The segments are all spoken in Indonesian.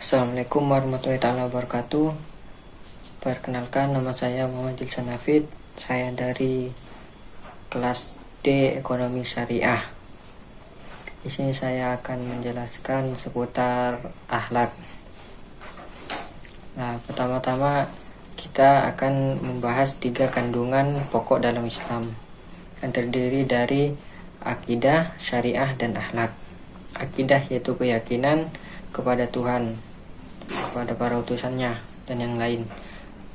Assalamualaikum warahmatullahi wabarakatuh. Perkenalkan, nama saya Muhammad Dilsan Hafid. Saya dari kelas D Ekonomi Syariah. Di sini saya akan menjelaskan seputar akhlak. Nah, pertama-tama kita akan membahas 3 kandungan pokok dalam Islam yang terdiri dari akidah, syariah, dan akhlak. Akidah yaitu keyakinan kepada Tuhan, kepada para utusannya, dan yang lain.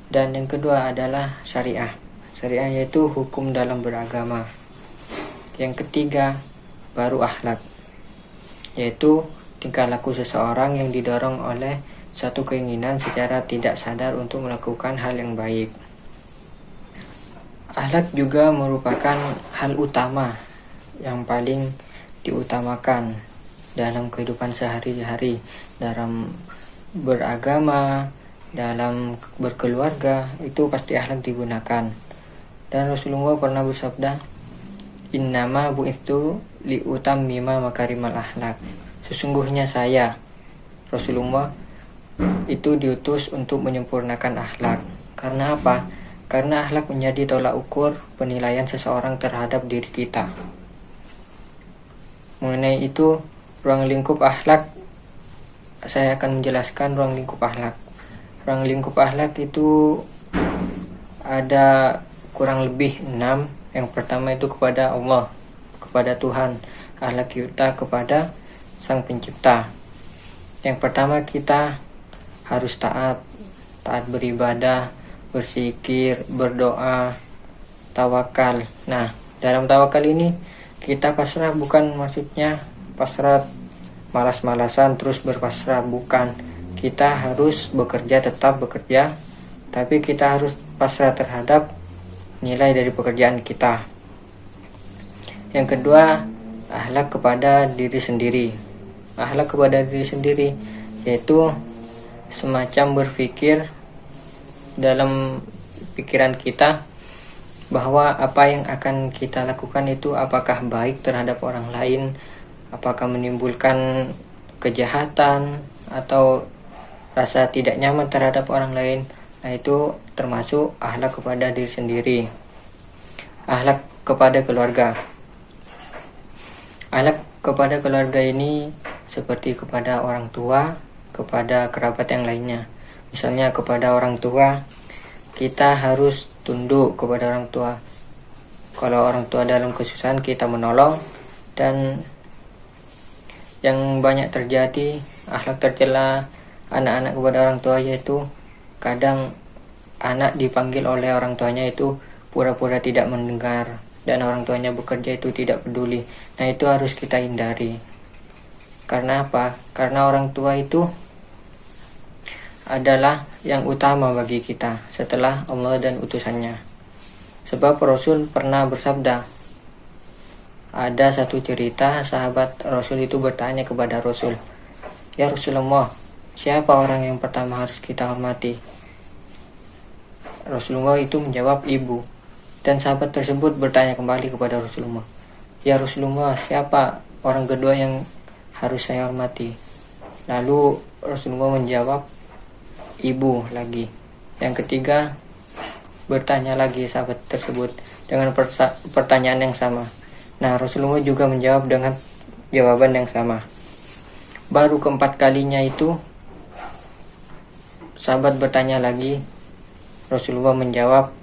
Dan yang kedua adalah syariah. Syariah yaitu hukum dalam beragama. Yang ketiga baru akhlak, yaitu tingkah laku seseorang yang didorong oleh satu keinginan secara tidak sadar untuk melakukan hal yang baik. Akhlak juga merupakan hal utama yang paling diutamakan dalam kehidupan sehari-hari, dalam beragama, dalam berkeluarga, itu pasti akhlak digunakan. Dan Rasulullah pernah bersabda, "Innama bu'itsu liutammima makarimal akhlak." Sesungguhnya saya, Rasulullah, itu diutus untuk menyempurnakan akhlak. Karena apa? Karena akhlak menjadi tolak ukur penilaian seseorang terhadap diri kita. Mengenai itu, ruang lingkup akhlak, saya akan menjelaskan ruang lingkup akhlak. Ruang lingkup akhlak itu ada kurang lebih 6. Yang pertama itu kepada Allah, kepada Tuhan. Akhlak kita kepada Sang Pencipta. Yang pertama, kita harus taat beribadah, berzikir, berdoa, tawakal. Nah, dalam tawakal ini kita pasrah, bukan maksudnya pasrah malas-malasan terus berpasrah, bukan. Kita harus bekerja, tetap bekerja, tapi kita harus pasrah terhadap nilai dari pekerjaan kita. Yang kedua, akhlak kepada diri sendiri. Akhlak kepada diri sendiri yaitu semacam berpikir dalam pikiran kita bahwa apa yang akan kita lakukan itu apakah baik terhadap orang lain, apakah menimbulkan kejahatan atau rasa tidak nyaman terhadap orang lain. Nah, itu termasuk akhlak kepada diri sendiri. Akhlak kepada keluarga. Akhlak kepada keluarga ini seperti kepada orang tua, kepada kerabat yang lainnya. Misalnya kepada orang tua, kita harus tunduk kepada orang tua. Kalau orang tua dalam kesusahan, kita menolong. Dan yang banyak terjadi, akhlak tercela anak-anak kepada orang tua, yaitu kadang anak dipanggil oleh orang tuanya itu pura-pura tidak mendengar, dan orang tuanya bekerja itu tidak peduli. Nah, itu harus kita hindari. Karena apa? Karena orang tua itu adalah yang utama bagi kita setelah Allah dan utusannya. Sebab Rasul pernah bersabda, ada satu cerita sahabat Rasul itu bertanya kepada Rasul, "Ya Rasulullah, siapa orang yang pertama harus kita hormati?" Rasulullah itu menjawab, "Ibu." Dan sahabat tersebut bertanya kembali kepada Rasulullah, "Ya Rasulullah, siapa orang kedua yang harus saya hormati?" Lalu Rasulullah menjawab, "Ibu" lagi. Yang ketiga, bertanya lagi sahabat tersebut dengan pertanyaan yang sama. Nah, Rasulullah juga menjawab dengan jawaban yang sama. Baru keempat kalinya itu sahabat bertanya lagi, Rasulullah menjawab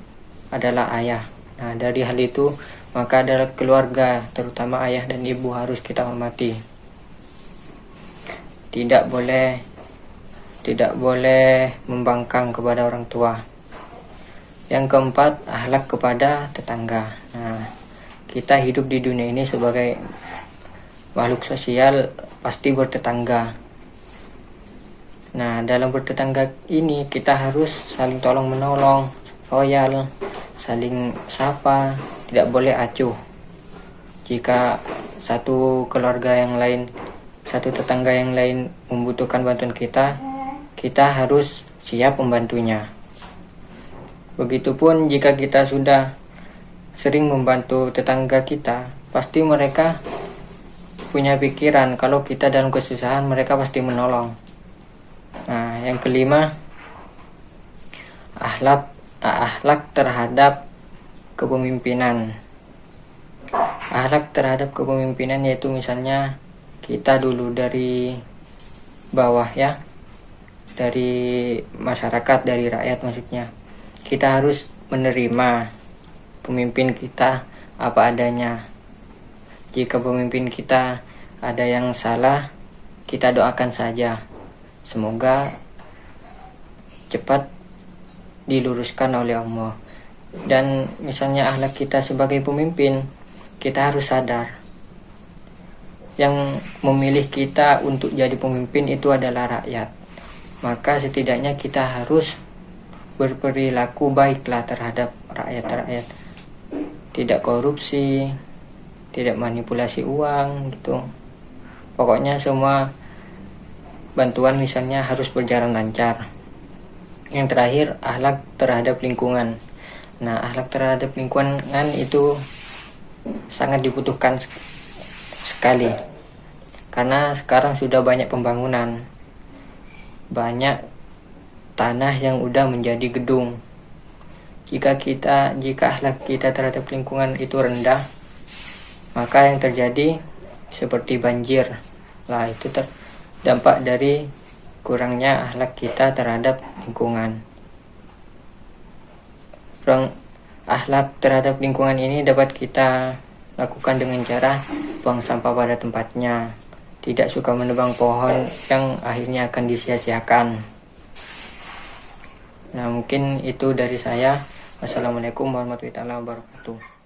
adalah ayah. Nah, dari hal itu maka adalah keluarga, terutama ayah dan ibu, harus kita hormati. Tidak boleh membangkang kepada orang tua. Yang keempat, akhlak kepada tetangga. Nah, kita hidup di dunia ini sebagai makhluk sosial, pasti bertetangga. Nah, dalam bertetangga ini kita harus saling tolong menolong, loyal, saling sapa, tidak boleh acuh. Jika satu keluarga yang lain, satu tetangga yang lain membutuhkan bantuan kita harus siap membantunya. Begitupun jika kita sudah sering membantu tetangga kita, pasti mereka punya pikiran kalau kita dalam kesusahan, mereka pasti menolong. yang kelima, akhlak terhadap kepemimpinan. Akhlak terhadap kepemimpinan yaitu misalnya kita dulu dari bawah ya, dari masyarakat, dari rakyat maksudnya. Kita harus menerima pemimpin kita apa adanya. Jika pemimpin kita ada yang salah, kita doakan saja. Semoga cepat diluruskan oleh Allah. Dan misalnya akhlak kita sebagai pemimpin, kita harus sadar yang memilih kita untuk jadi pemimpin itu adalah rakyat. Maka setidaknya kita harus berperilaku baiklah terhadap rakyat-rakyat. Tidak korupsi, tidak manipulasi uang gitu. Pokoknya semua bantuan misalnya harus berjalan lancar. Yang terakhir, akhlak terhadap lingkungan. Nah, akhlak terhadap lingkungan itu sangat dibutuhkan sekali. Karena sekarang sudah banyak pembangunan. Banyak tanah yang udah menjadi gedung. Jika akhlak kita terhadap lingkungan itu rendah, maka yang terjadi seperti banjir. Lah, itu dampak dari kurangnya akhlak kita terhadap lingkungan. Akhlak terhadap lingkungan ini dapat kita lakukan dengan cara buang sampah pada tempatnya, tidak suka menebang pohon yang akhirnya akan disia-siakan. Nah, mungkin itu dari saya. Wassalamualaikum warahmatullahi wabarakatuh.